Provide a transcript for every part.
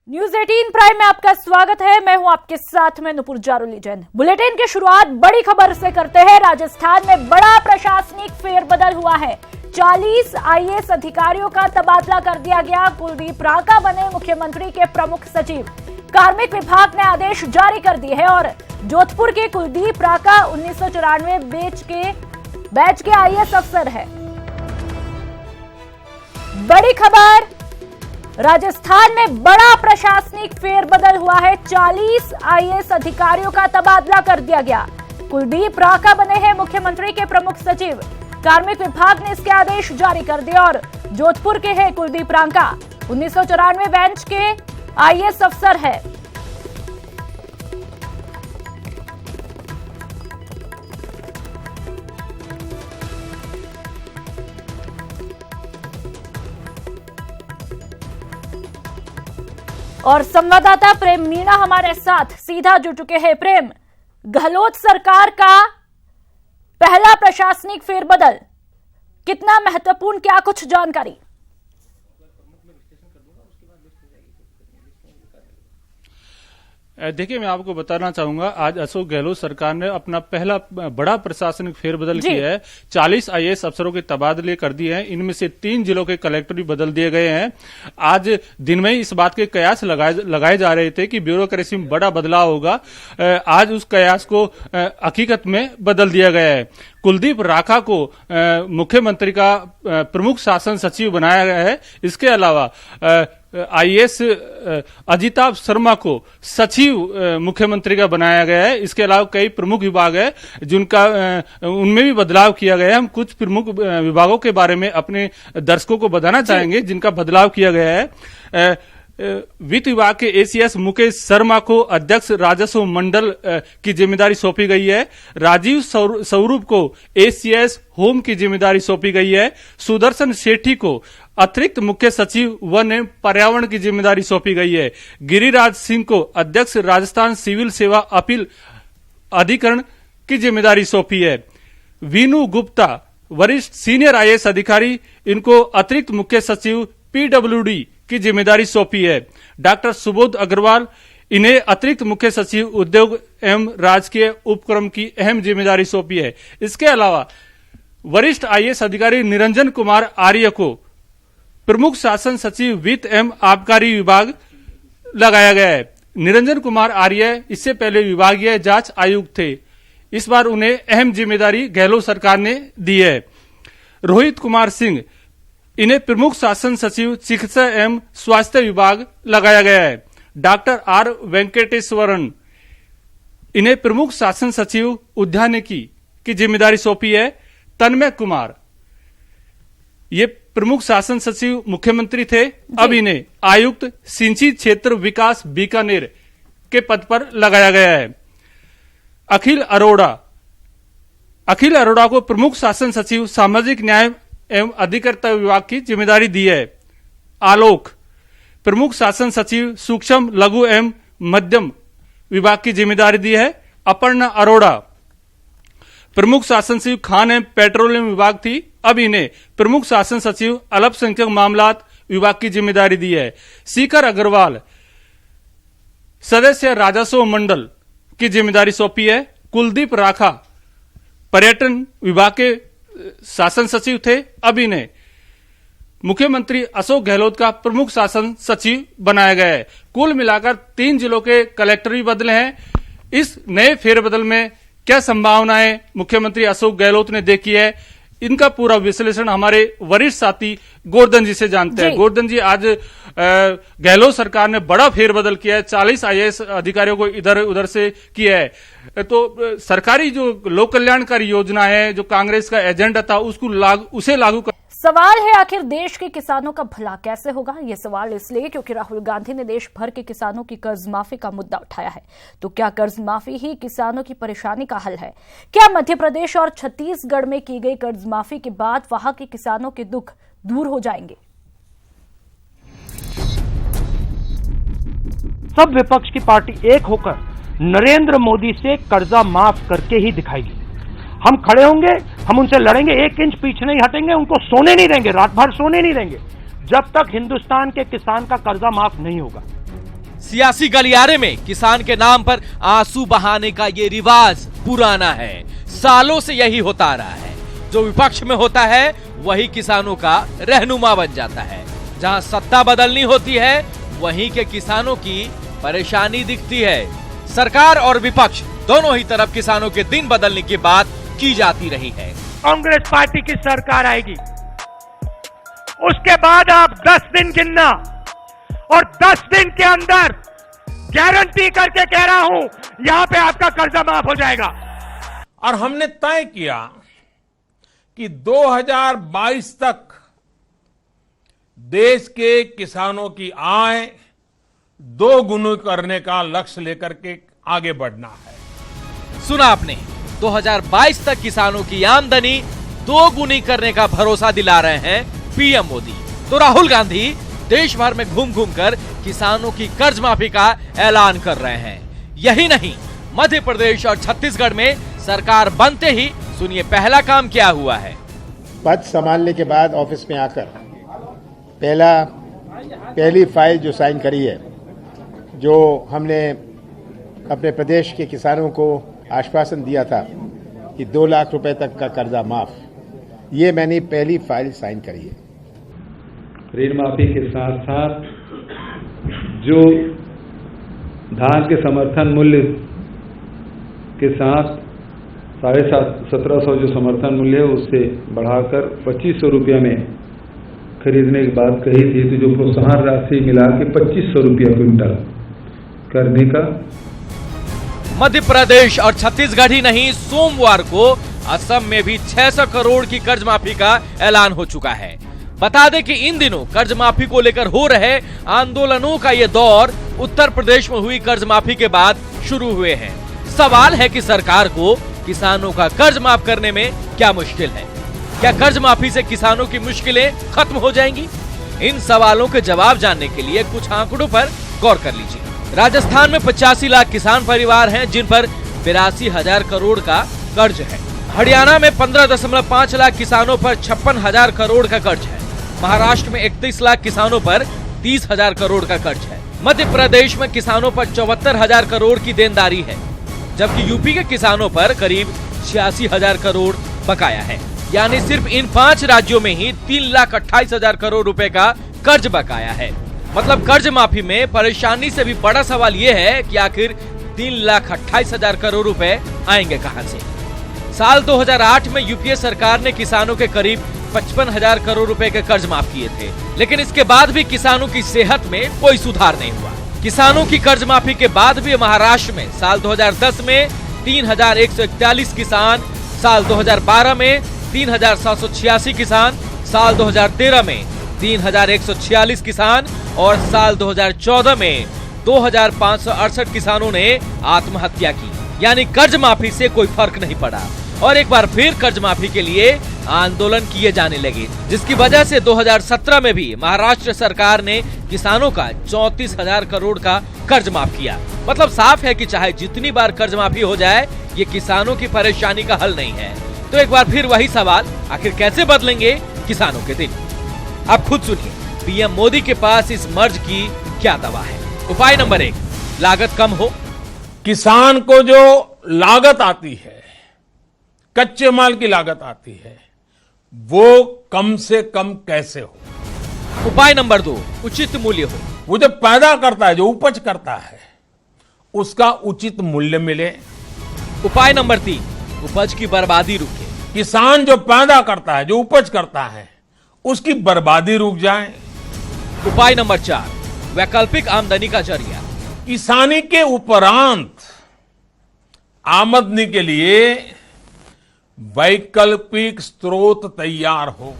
News 18 prime में आपका स्वागत है। मैं हूं आपके साथ में नुपुर जारोली जैन। बुलेटिन की शुरुआत बड़ी खबर से करते हैं। राजस्थान में बड़ा प्रशासनिक फेरबदल हुआ है। 40 आईएएस अधिकारियों का तबादला कर दिया गया। कुलदीप रांका बने मुख्यमंत्री के प्रमुख सचिव। कार्मिक विभाग ने आदेश जारी कर दिए हैं और जोधपुर के कुलदीप रांका 1994 बैच के आईएएस अफसर है। बड़ी खबर, राजस्थान में बड़ा प्रशासनिक फेरबदल हुआ है। 40 आईएएस अधिकारियों का तबादला कर दिया गया। कुलदीप रांका बने हैं मुख्यमंत्री के प्रमुख सचिव। कार्मिक विभाग ने इसके आदेश जारी कर दिए और जोधपुर के हैं कुलदीप रांका, 1994 बैच के आईएएस अफसर है। और संवाददाता प्रेम मीणा हमारे साथ सीधा जुड़ चुके हैं। प्रेम, गहलोत सरकार का पहला प्रशासनिक फेरबदल कितना महत्वपूर्ण, क्या कुछ जानकारी? देखिए, मैं आपको बताना चाहूंगा, आज अशोक गहलोत सरकार ने अपना पहला बड़ा प्रशासनिक फेरबदल किया है। 40 आईएएस अफसरों के तबादले कर दिए हैं। इनमें से 3 जिलों के कलेक्टर भी बदल दिए गए हैं। आज दिन में ही इस बात के कयास लगाए जा रहे थे कि ब्यूरोक्रेसी में बड़ा बदलाव होगा। आज उस कयास को हकीकत में बदल दिया गया है। कुलदीप रांका को मुख्यमंत्री का प्रमुख शासन सचिव बनाया गया है। इसके अलावा आईएएस अजिताभ शर्मा को सचिव मुख्यमंत्री का बनाया गया है। इसके अलावा कई प्रमुख विभाग है जिनका उनमें भी बदलाव किया गया है। हम कुछ प्रमुख विभागों के बारे में अपने दर्शकों को बताना चाहेंगे जिनका बदलाव किया गया है। वित्त विभाग के एसीएस मुकेश शर्मा को अध्यक्ष राजस्व मंडल की जिम्मेदारी सौंपी गई है। राजीव स्वरूप को एसीएस होम की जिम्मेदारी सौंपी गई है। सुदर्शन सेठी को अतिरिक्त मुख्य सचिव वन एवं पर्यावरण की जिम्मेदारी सौंपी गई है। गिरिराज सिंह को अध्यक्ष राजस्थान सिविल सेवा अपील अधिकरण की जिम्मेदारी सौंपी है। वीनू गुप्ता वरिष्ठ सीनियर आईएएस अधिकारी, इनको अतिरिक्त मुख्य सचिव पीडब्ल्यूडी की जिम्मेदारी सौंपी है। डॉक्टर सुबोध अग्रवाल, इन्हें अतिरिक्त मुख्य सचिव उद्योग एवं राजकीय उपक्रम की अहम जिम्मेदारी सौंपी है। इसके अलावा वरिष्ठ आईएएस अधिकारी निरंजन कुमार आर्य को प्रमुख शासन सचिव वित्त एवं आबकारी विभाग लगाया गया है। निरंजन कुमार आर्य इससे पहले विभागीय जांच आयुक्त थे। इस बार उन्हें अहम जिम्मेदारी गहलोत सरकार ने दी है। रोहित कुमार सिंह, इन्हें प्रमुख शासन सचिव चिकित्सा एवं स्वास्थ्य विभाग लगाया गया है। डॉक्टर आर वेंकटेश्वरन, इन्हें प्रमुख शासन सचिव उद्यानिकी की जिम्मेदारी सौंपी है। तन्मय कुमार, ये प्रमुख शासन सचिव मुख्यमंत्री थे, अब इन्हें आयुक्त सिंचित क्षेत्र विकास बीकानेर के पद पर लगाया गया है। अखिल अरोड़ा को प्रमुख शासन सचिव सामाजिक न्याय एवं अधिकारिता विभाग की जिम्मेदारी दी है। आलोक, प्रमुख शासन सचिव सूक्ष्म लघु एवं मध्यम विभाग की जिम्मेदारी दी है। अपर्णा अरोड़ा, प्रमुख शासन सचिव खान एवं पेट्रोलियम विभाग थी, अब इन्हें प्रमुख शासन सचिव अल्पसंख्यक मामलात विभाग की जिम्मेदारी दी है। सीकर अग्रवाल, सदस्य राजस्व मंडल की जिम्मेदारी सौंपी है। कुलदीप रांका पर्यटन विभाग के शासन सचिव थे, अब इन्हें मुख्यमंत्री अशोक गहलोत का प्रमुख शासन सचिव बनाया गया है। कुल मिलाकर 3 जिलों के कलेक्टर भी बदले हैं। इस नए फेरबदल में क्या संभावनाएं मुख्यमंत्री अशोक गहलोत ने देखी है, इनका पूरा विश्लेषण हमारे वरिष्ठ साथी गोवर्धन जी से जानते हैं। गोवर्धन जी, आज गहलोत सरकार ने बड़ा फेरबदल किया है, 40 आईएएस अधिकारियों को इधर उधर से किया है, तो सरकारी जो लोक कल्याणकारी योजना है, जो कांग्रेस का एजेंडा था, उसे लागू कर। सवाल है, आखिर देश के किसानों का भला कैसे होगा? ये सवाल इसलिए क्योंकि राहुल गांधी ने देश भर के किसानों की कर्ज माफी का मुद्दा उठाया है। तो क्या कर्ज माफी ही किसानों की परेशानी का हल है? क्या मध्य प्रदेश और छत्तीसगढ़ में की गई कर्ज माफी के बाद वहां के किसानों के दुख दूर हो जाएंगे? सब विपक्ष की पार्टी एक होकर नरेंद्र मोदी से कर्जा माफ करके ही दिखाएगी। हम खड़े होंगे, हम उनसे लड़ेंगे, 1 इंच पीछे नहीं हटेंगे, उनको सोने नहीं देंगे, रात भर सोने नहीं देंगे जब तक हिंदुस्तान के किसान का कर्जा माफ नहीं होगा। सियासी गलियारे में किसान के नाम पर आंसू बहाने का ये रिवाज पुराना है, सालों से यही होता आ रहा है। जो विपक्ष में होता है वही किसानों का रहनुमा बन जाता है। जहां सत्ता बदलनी होती है वहीं के किसानों की परेशानी दिखती है। सरकार और विपक्ष दोनों ही तरफ किसानों के दिन बदलने की बात की जाती रही है। कांग्रेस पार्टी की सरकार आएगी, उसके बाद आप 10 दिन गिनना, और 10 दिन के अंदर गारंटी करके कह रहा हूं यहां पे आपका कर्जा माफ हो जाएगा। और हमने तय किया कि 2022 तक देश के किसानों की आय 2 गुना करने का लक्ष्य लेकर के आगे बढ़ना है। सुना आपने, 2022 तक किसानों की आमदनी 2 गुनी करने का भरोसा दिला रहे हैं पीएम मोदी। तो राहुल गांधी देश भर में घूम घूम कर किसानों की कर्ज माफी का ऐलान कर रहे हैं। यही नहीं, मध्य प्रदेश और छत्तीसगढ़ में सरकार बनते ही सुनिए पहला काम क्या हुआ है। पद संभालने के बाद ऑफिस में आकर पहली फाइल जो साइन करी है, जो हमने अपने प्रदेश के किसानों को आश्वासन दिया था कि 2 लाख रुपए तक का कर्जा माफ, ये मैंने पहली फाइल साइन करी है। ऋण माफी के साथ साथ जो धान के समर्थन मूल्य के साथ 1750 जो समर्थन मूल्य है उससे बढ़ाकर 2500 रुपया में खरीदने की बात कही थी, तो जो प्रोत्साहन राशि मिला के 2500 रुपया क्विंटल करने का। मध्य प्रदेश और छत्तीसगढ़ ही नहीं, सोमवार को असम में भी 600 करोड़ की कर्ज माफी का ऐलान हो चुका है। बता दें कि इन दिनों कर्ज माफी को लेकर हो रहे आंदोलनों का ये दौर उत्तर प्रदेश में हुई कर्ज माफी के बाद शुरू हुए हैं। सवाल है कि सरकार को किसानों का कर्ज माफ करने में क्या मुश्किल है? क्या कर्ज माफी से किसानों की मुश्किलें खत्म हो जाएंगी? इन सवालों के जवाब जानने के लिए कुछ आंकड़ों पर गौर कर लीजिए। राजस्थान में 85 लाख किसान परिवार हैं जिन पर 82,000 करोड़ का कर्ज है। हरियाणा में 15.5 लाख किसानों पर 56,000 करोड़ का कर्ज है। महाराष्ट्र में 31 लाख किसानों पर 30,000 करोड़ का कर्ज है। मध्य प्रदेश में किसानों पर 74,000 करोड़ की देनदारी है, जबकि यूपी के किसानों पर करीब 86,000 करोड़ बकाया है। यानी सिर्फ इन 5 राज्यों में ही 3,28,000 करोड़ रुपए का कर्ज बकाया है। मतलब कर्ज माफी में परेशानी से भी बड़ा सवाल ये है कि आखिर 3,28,000 करोड़ रुपए आएंगे कहां से? साल 2008 में यूपीए सरकार ने किसानों के करीब 55,000 करोड़ रुपए के कर्ज माफ किए थे, लेकिन इसके बाद भी किसानों की सेहत में कोई सुधार नहीं हुआ। किसानों की कर्ज माफी के बाद भी महाराष्ट्र में साल 2010 में 3,141 किसान, साल 2012 में 3,786 किसान, साल 2013 में 3,146 किसान और साल 2014 में 2,568 किसानों ने आत्महत्या की। यानी कर्ज माफी से कोई फर्क नहीं पड़ा और एक बार फिर कर्ज माफी के लिए आंदोलन किए जाने लगे, जिसकी वजह से 2017 में भी महाराष्ट्र सरकार ने किसानों का 34,000 करोड़ का कर्ज माफ किया। मतलब साफ है कि चाहे जितनी बार कर्ज माफी हो जाए, ये किसानों की परेशानी का हल नहीं है। तो एक बार फिर वही सवाल, आखिर कैसे बदलेंगे किसानों के दिन? आप खुद सुनिए, पीएम मोदी के पास इस मर्ज की क्या दवा है। उपाय नंबर 1, लागत कम हो। किसान को जो लागत आती है, कच्चे माल की लागत आती है, वो कम से कम कैसे हो। उपाय नंबर 2, उचित मूल्य हो। वो जो पैदा करता है, जो उपज करता है, उसका उचित मूल्य मिले। उपाय नंबर 3, उपज की बर्बादी रुके। किसान जो पैदा करता है, जो उपज करता है, उसकी बर्बादी रुक जाए। उपाय नंबर 4, वैकल्पिक आमदनी का जरिया। किसानी के उपरांत आमदनी के लिए वैकल्पिक स्रोत तैयार हो।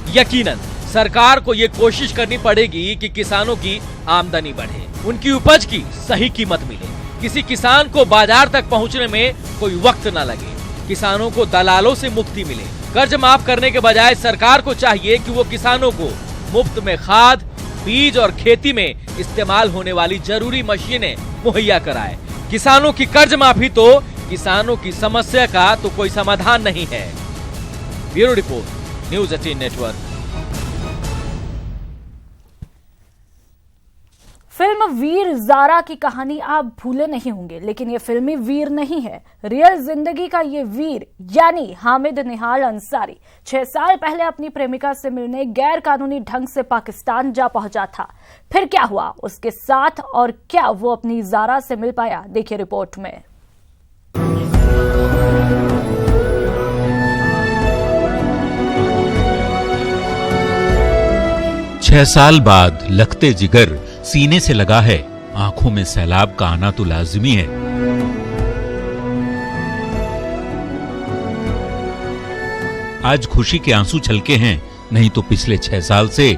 यकीनन सरकार को ये कोशिश करनी पड़ेगी कि किसानों की आमदनी बढ़े, उनकी उपज की सही कीमत मिले, किसी किसान को बाजार तक पहुंचने में कोई वक्त न लगे, किसानों को दलालों से मुक्ति मिले। कर्ज माफ करने के बजाय सरकार को चाहिए कि वो किसानों को मुफ्त में खाद, बीज और खेती में इस्तेमाल होने वाली जरूरी मशीनें मुहैया कराए। किसानों की कर्ज माफी तो किसानों की समस्या का तो कोई समाधान नहीं है। Bureau report, news 18 network. Film Veer Zaara की कहानी आप भूले नहीं होंगे, लेकिन ये फिल्मी वीर नहीं है, रियल जिंदगी का ये वीर यानी हामिद निहाल अंसारी 6 साल पहले अपनी प्रेमिका से मिलने गैर कानूनी ढंग से पाकिस्तान जा पहुंचा था। फिर क्या हुआ उसके साथ और क्या वो अपनी ज़ारा से मिल पाया, देखिए रिपोर्ट में। छह साल बाद लखते जिगर सीने से लगा है, आंखों में सैलाब का आना तो लाजिमी है। आज खुशी के आंसू छलके हैं, नहीं तो पिछले 6 साल से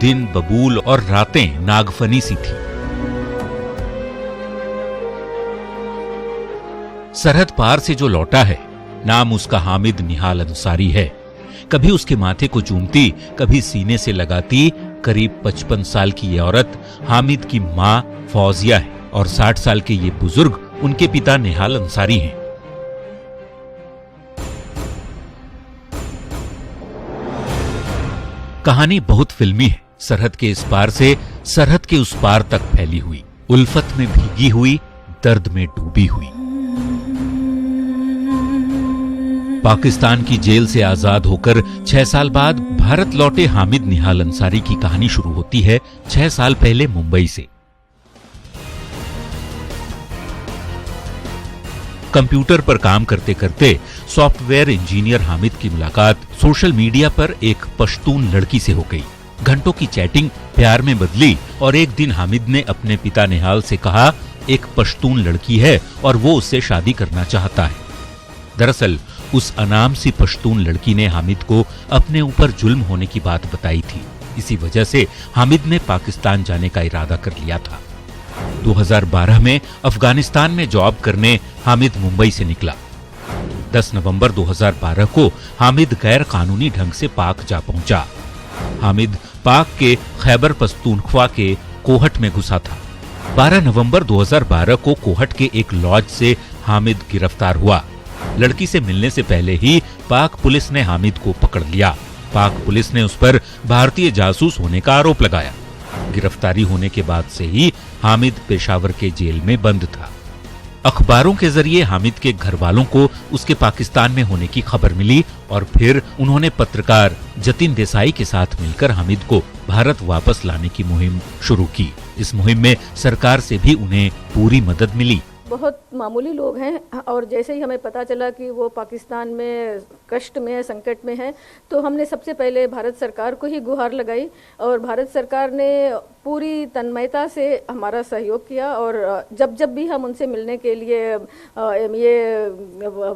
दिन बबूल और रातें नागफनी सी थी। सरहद पार से जो लौटा है, नाम उसका हामिद निहाल अंसारी है। कभी उसके माथे को चूमती, कभी सीने से लगाती करीब 55 साल की ये औरत हामिद की मां फौजिया है और 60 साल के ये बुजुर्ग उनके पिता निहाल अंसारी हैं। कहानी बहुत फिल्मी है, सरहद के इस पार से सरहद के उस पार तक फैली हुई, उल्फत में भीगी हुई, दर्द में डूबी हुई। पाकिस्तान की जेल से आजाद होकर 6 साल बाद भारत लौटे हामिद निहाल अंसारी की कहानी शुरू होती है 6 साल पहले मुंबई से। कंप्यूटर पर काम करते करते सॉफ्टवेयर इंजीनियर हामिद की मुलाकात सोशल मीडिया पर एक पश्तून लड़की से हो गई। घंटों की चैटिंग प्यार में बदली और एक दिन हामिद ने अपने पिता निहाल से कहा, एक पश्तून लड़की है और वो उससे शादी करना चाहता है। दरअसल उस अनाम सी पश्तून लड़की ने हामिद को अपने ऊपर जुल्म होने की बात बताई थी। इसी वजह से हामिद ने पाकिस्तान जाने का इरादा कर लिया था। 2012 में अफगानिस्तान में जॉब करने हामिद मुंबई से निकला। 10 नवंबर 2012 को हामिद गैर कानूनी ढंग से पाक जा पहुंचा। हामिद पाक के खैबर पख्तूनख्वा के कोहट में घुसा था। 12 नवंबर 2012 को कोहट के एक लॉज से हामिद गिरफ्तार हुआ। लड़की से मिलने से पहले ही पाक पुलिस ने हामिद को पकड़ लिया। पाक पुलिस ने उस पर भारतीय जासूस होने का आरोप लगाया। गिरफ्तारी होने के बाद से ही हामिद पेशावर के जेल में बंद था। अखबारों के जरिए हामिद के घर वालों को उसके पाकिस्तान में होने की खबर मिली और फिर उन्होंने पत्रकार जतिन देसाई के साथ मिलकर हामिद को भारत वापस लाने की मुहिम शुरू की। इस मुहिम में सरकार से भी उन्हें पूरी मदद मिली। बहुत मामूली लोग हैं और जैसे ही हमें पता चला कि वो पाकिस्तान में कष्ट में है, संकट में है, तो हमने सबसे पहले भारत सरकार को ही गुहार लगाई और भारत सरकार ने पूरी तन्मयता से हमारा सहयोग किया। और जब जब भी हम उनसे मिलने के लिए ये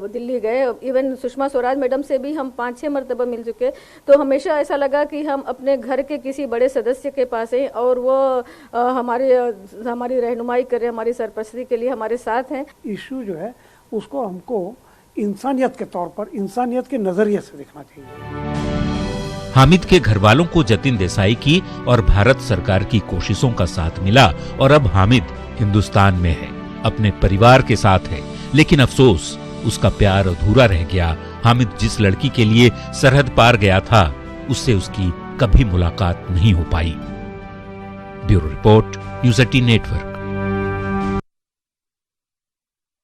दिल्ली गए, इवन सुषमा स्वराज मैडम से भी हम 5-6 मरतबा मिल चुके, तो हमेशा ऐसा लगा कि हम अपने घर के किसी बड़े सदस्य के पास हैं और वो हमारी रहनुमाई करें, हमारी सरपरस्ती के लिए हमारे साथ हैं। इशू जो है उसको हमको इंसानियत के तौर पर, इंसानियत के नजरिए से देखना चाहिए। हामिद के घर वालों को जतिन देसाई की और भारत सरकार की कोशिशों का साथ मिला और अब हामिद हिंदुस्तान में है, अपने परिवार के साथ है। लेकिन अफसोस, उसका प्यार अधूरा रह गया। हामिद जिस लड़की के लिए सरहद पार गया था, उससे उसकी कभी मुलाकात नहीं हो पाई। Bureau report, news 18 network.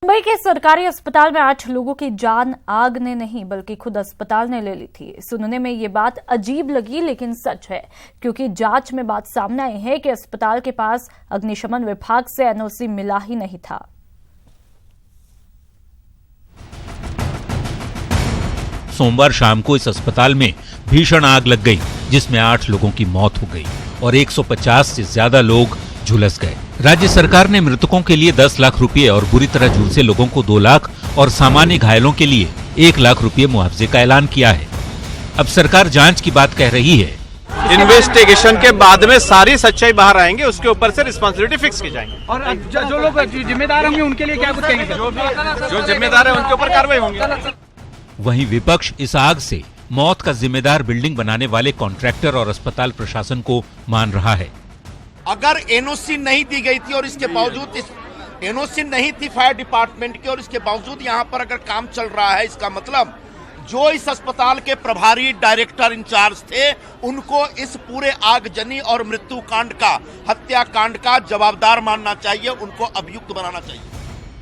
Mumbai के सरकारी अस्पताल में 8 लोगों की जान आग ने नहीं बल्कि खुद अस्पताल ने ले ली थी। सुनने में ये बात अजीब लगी लेकिन सच है, क्योंकि जांच में बात सामने आई है कि अस्पताल के पास अग्निशमन विभाग से एनओसी मिला ही नहीं था। सोमवार शाम को इस अस्पताल में भीषण आग लग गई, जिसमें 8 लोगों की मौत हो गई और 150 से ज्यादा लोग झुलस गए। राज्य सरकार ने मृतकों के लिए 10 लाख रुपए और बुरी तरह झुलसे लोगों को 2 लाख और सामान्य घायलों के लिए 1 लाख रुपए मुआवजे का ऐलान किया है। अब सरकार जांच की बात कह रही है। इन्वेस्टिगेशन के बाद में सारी सच्चाई बाहर आएंगे, उसके ऊपर से रिस्पांसिबिलिटी फिक्स की जाएंगी। और जो लोग जिम्मेदार होंगे उनके लिए क्या कुछ कहेंगे? जो जिम्मेदार है उनके ऊपर कार्रवाई होंगी। वहीं विपक्ष इस आग से मौत का जिम्मेदार बिल्डिंग बनाने वाले कॉन्ट्रैक्टर और अस्पताल प्रशासन को मान रहा है। अगर एनओसी नहीं दी गई थी और इसके बावजूद एनओसी नहीं थी फायर डिपार्टमेंट की और इसके बावजूद यहाँ पर अगर काम चल रहा है, इसका मतलब जो इस अस्पताल के प्रभारी डायरेक्टर इंचार्ज थे, उनको इस पूरे आगजनी और मृत्यु कांड का, हत्याकांड का जवाबदार मानना चाहिए, उनको अभियुक्त बनाना चाहिए।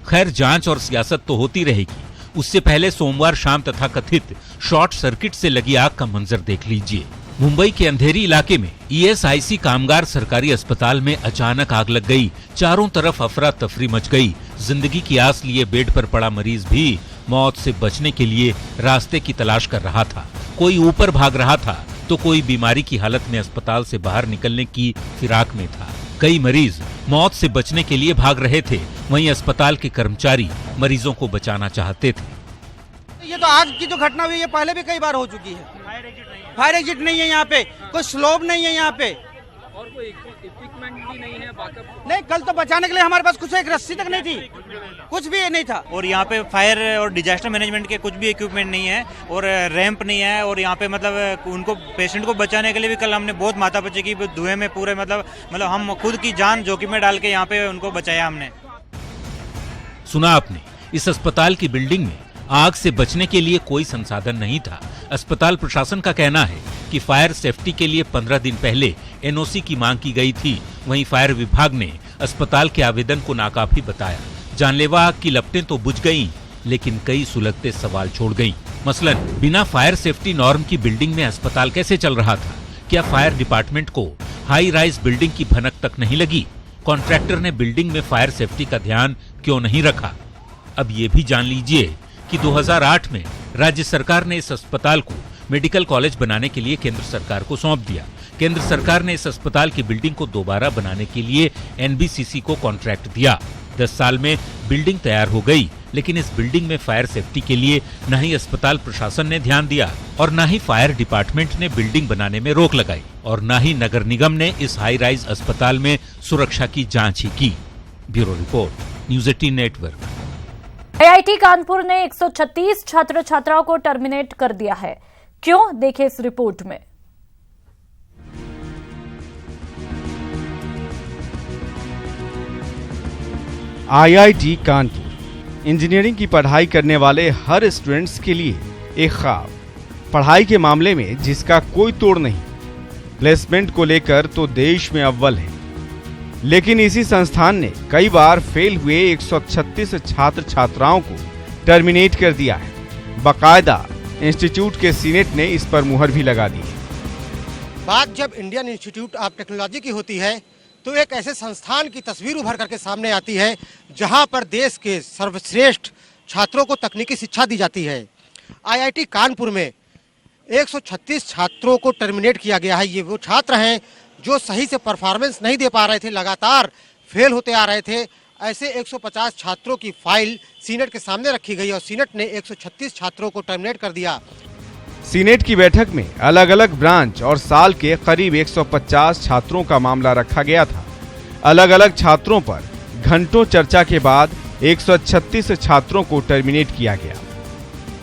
खैर, जांच और सियासत तो होती रहेगी, उससे पहले सोमवार शाम तथाकथित शॉर्ट सर्किट से लगी आग का मंजर देख लीजिए। मुंबई के अंधेरी इलाके में ईएसआईसी कामगार सरकारी अस्पताल में अचानक आग लग गई। चारों तरफ अफरा तफरी मच गई। जिंदगी की आस लिए बेड पर पड़ा मरीज भी मौत से बचने के लिए रास्ते की तलाश कर रहा था। कोई ऊपर भाग रहा था तो कोई बीमारी की हालत में अस्पताल से बाहर निकलने की फिराक में था। कई मरीज मौत से बचने के लिए भाग रहे थे, वहीं अस्पताल के कर्मचारी मरीजों को बचाना चाहते थे। ये तो आग की जो घटना हुई है पहले भी कई बार हो चुकी है। फायर एग्जिट नहीं है यहाँ पे, कोई स्लोप नहीं है यहाँ पे, और कोई इक्विपमेंट भी नहीं है बैकअप। नहीं, कल तो बचाने के लिए हमारे पास कुछ एक रस्सी तक नहीं थी, कुछ भी नहीं था। और यहाँ पे फायर और डिजास्टर मैनेजमेंट के कुछ भी इक्विपमेंट नहीं है और रैंप नहीं है। और यहाँ पे मतलब उनको पेशेंट को बचाने के लिए भी कल हमने बहुत माथापच्ची की, धुएं में पूरे मतलब हम खुद की जान जोखिम में डाल के यहाँ पे उनको बचाया हमने। सुना आपने, इस अस्पताल की बिल्डिंग में आग से बचने के लिए कोई संसाधन नहीं था। अस्पताल प्रशासन का कहना है कि फायर सेफ्टी के लिए 15 दिन पहले एनओसी की मांग की गई थी। वहीं फायर विभाग ने अस्पताल के आवेदन को नाकाफी बताया। जानलेवा आग की लपटें तो बुझ गईं, लेकिन कई सुलगते सवाल छोड़ गईं। मसलन, बिना फायर सेफ्टी नॉर्म की बिल्डिंग में अस्पताल कैसे चल रहा था? क्या फायर डिपार्टमेंट को हाई राइज बिल्डिंग की भनक तक नहीं लगी? कॉन्ट्रैक्टर ने बिल्डिंग में फायर सेफ्टी का ध्यान क्यों नहीं रखा? अब ये भी जान लीजिए कि 2008 में राज्य सरकार ने इस अस्पताल को मेडिकल कॉलेज बनाने के लिए केंद्र सरकार को सौंप दिया। केंद्र सरकार ने इस अस्पताल की बिल्डिंग को दोबारा बनाने के लिए एनबीसीसी को कॉन्ट्रैक्ट दिया। 10 साल में बिल्डिंग तैयार हो गई, लेकिन इस बिल्डिंग में फायर सेफ्टी के लिए न ही अस्पताल प्रशासन ने ध्यान दिया और न ही फायर डिपार्टमेंट ने बिल्डिंग बनाने में रोक लगाई और न ही नगर निगम ने इस हाई राइज अस्पताल में सुरक्षा की जांच ही की। Bureau report, news 18 network. IIT Kanpur ने 136 छात्र छात्राओं को टर्मिनेट कर दिया है। क्यों, देखें इस रिपोर्ट में। आईआईटी कानपुर इंजीनियरिंग की पढ़ाई करने वाले हर स्टूडेंट्स के लिए एक ख्वाब। पढ़ाई के मामले में जिसका कोई तोड़ नहीं। प्लेसमेंट को लेकर तो देश में अव्वल है, लेकिन इसी संस्थान ने कई बार फेल हुए 136 छात्र छात्राओं को टर्मिनेट कर दिया है। बाकायदा इंस्टीट्यूट के सीनेट ने इस पर मुहर भी लगा दी है। बात जब इंडियन इंस्टीट्यूट ऑफ टेक्नोलॉजी की होती है तो एक ऐसे संस्थान की तस्वीर उभर करके सामने आती है जहां पर देश के सर्वश्रेष्ठ छात्रों को तकनीकी शिक्षा दी जाती है। आईआईटी कानपुर में 136 छात्रों को टर्मिनेट किया गया है। ये वो छात्र हैं जो सही से परफॉर्मेंस नहीं दे पा रहे थे, लगातार फेल होते आ रहे थे। ऐसे 150 छात्रों की फाइल सीनेट के सामने रखी गई और सीनेट ने 136 छात्रों को टर्मिनेट कर दिया। सीनेट की बैठक में अलग अलग ब्रांच और साल के करीब 150 छात्रों का मामला रखा गया था। अलग अलग छात्रों पर घंटों चर्चा के बाद 136 छात्रों को टर्मिनेट किया गया।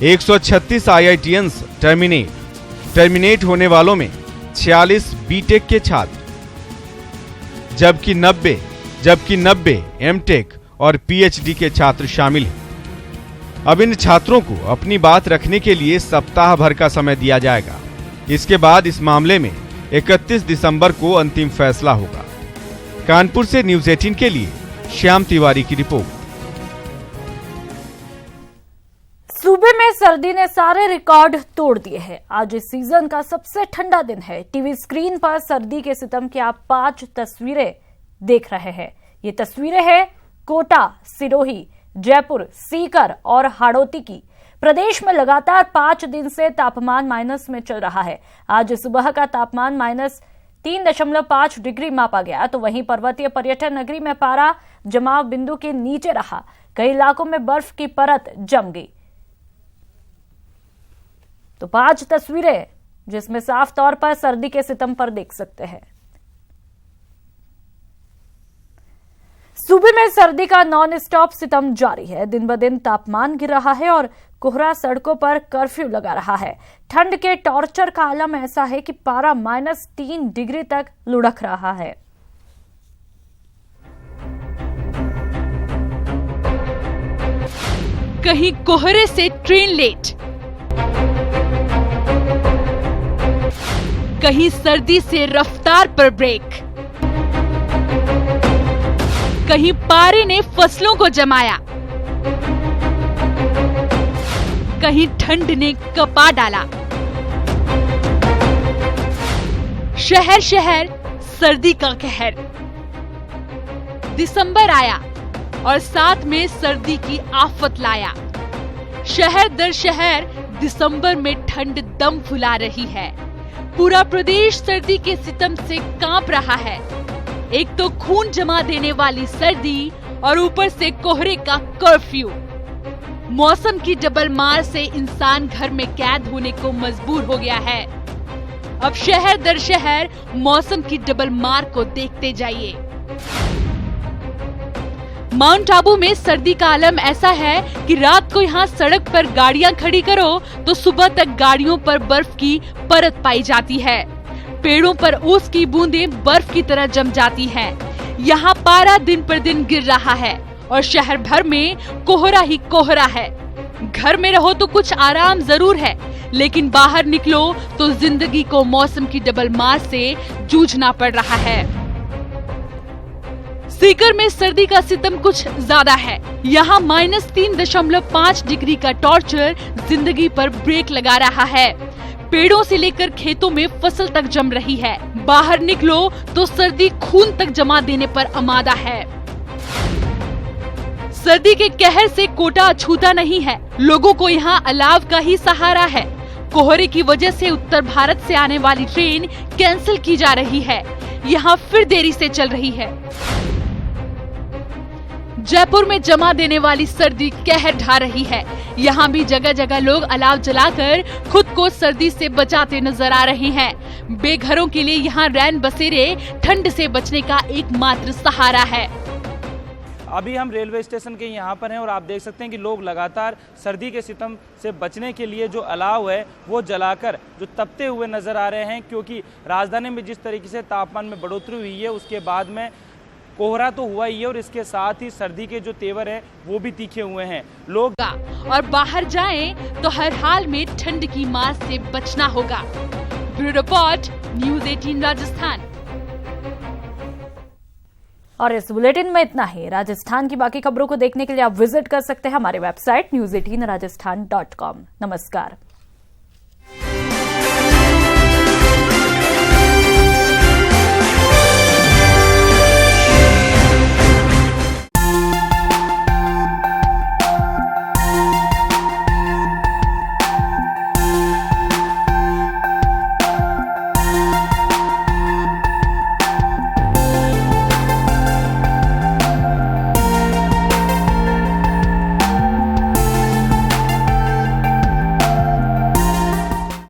136 आईआईटीएंस टर्मिनेट होने वालों में 46 बीटेक के छात्र, जबकि 90 एमटेक और पीएचडी के छात्र शामिल हैं। अब इन छात्रों को अपनी बात रखने के लिए सप्ताह भर का समय दिया जाएगा। इसके बाद इस मामले में 31 दिसंबर को अंतिम फैसला होगा। कानपुर से न्यूज़ 18 के लिए श्याम तिवारी की रिपोर्ट। सूबे में सर्दी ने सारे रिकॉर्ड तोड़ दिए हैं। आज इस सीजन का सबसे ठंडा दिन है। टीवी स्क्रीन पर सर्दी के सितम की आप 5 तस्वीरें देख रहे हैं। ये तस्वीरें हैं कोटा, सिरोही, जयपुर, सीकर और हाड़ौती की। प्रदेश में लगातार 5 दिन से तापमान माइनस में चल रहा है। आज सुबह का तापमान -3.5 डिग्री मापा गया, तो वहीं पर्वतीय पर्यटन नगरी में पारा जमाव बिंदु के नीचे रहा। कई इलाकों में बर्फ की परत जम गई। तो 5 तस्वीरें जिसमें साफ तौर पर सर्दी के सितम पर देख सकते हैं। सूबे में सर्दी का नॉन स्टॉप सितम जारी है। दिन ब दिन तापमान गिर रहा है और कोहरा सड़कों पर कर्फ्यू लगा रहा है। ठंड के टॉर्चर का आलम ऐसा है कि पारा -3 डिग्री तक लुढ़क रहा है। कहीं कोहरे से ट्रेन लेट, कहीं सर्दी से रफ्तार पर ब्रेक, कहीं पारे ने फसलों को जमाया, कहीं ठंड ने कपा डाला। शहर शहर सर्दी का कहर। दिसंबर आया और साथ में सर्दी की आफत लाया। शहर दर शहर दिसंबर में ठंड दम फुला रही है। पूरा प्रदेश सर्दी के सितम से कांप रहा है। एक तो खून जमा देने वाली सर्दी और ऊपर से कोहरे का कर्फ्यू। मौसम की डबल मार से इंसान घर में कैद होने को मजबूर हो गया है। अब शहर दर शहर मौसम की डबल मार को देखते जाइए। माउंट आबू में सर्दी का आलम ऐसा है कि रात को यहाँ सड़क पर गाड़ियां खड़ी करो तो सुबह तक गाड़ियों पर बर्फ की परत पाई जाती है। पेड़ों पर ओस की बूंदें बर्फ की तरह जम जाती हैं। यहाँ पारा दिन पर दिन गिर रहा है और शहर भर में कोहरा ही कोहरा है। घर में रहो तो कुछ आराम जरूर है, लेकिन बाहर निकलो तो जिंदगी को मौसम की डबल मार से जूझना पड़ रहा है। सीकर में सर्दी का सितम कुछ ज्यादा है। यहाँ -3.5 डिग्री का टॉर्चर जिंदगी पर ब्रेक लगा रहा है। पेड़ों से लेकर खेतों में फसल तक जम रही है। बाहर निकलो तो सर्दी खून तक जमा देने पर आमादा है। सर्दी के कहर से कोटा अछूता नहीं है। लोगों को यहाँ अलाव का ही सहारा है। कोहरे की वजह से उत्तर भारत से आने वाली ट्रेन कैंसिल की जा रही है। यहाँ फिर देरी से चल रही है। जयपुर में जमा देने वाली सर्दी कहर ढा रही है। यहाँ भी जगह जगह लोग अलाव जलाकर खुद को सर्दी से बचाते नजर आ रहे हैं। बेघरों के लिए यहाँ रैन बसेरे ठंड से बचने का एकमात्र सहारा है। अभी हम रेलवे स्टेशन के यहाँ पर हैं और आप देख सकते हैं कि लोग लगातार सर्दी के सितम से बचने के लिए जो अलाव है वो जलाकर जो तपते हुए नजर आ रहे हैं, क्योंकि राजधानी में जिस तरीके से तापमान में बढ़ोतरी हुई है उसके बाद में कोहरा तो हुआ ही है और इसके साथ ही सर्दी के जो तेवर है वो भी तीखे हुए हैं। लोग और बाहर जाएं तो हर हाल में ठंड की मार से बचना होगा। Bureau report, news 18 Rajasthan. और इस बुलेटिन में इतना ही। राजस्थान की बाकी खबरों को देखने के लिए आप विजिट कर सकते हैं हमारे वेबसाइट news18rajasthan.com। नमस्कार।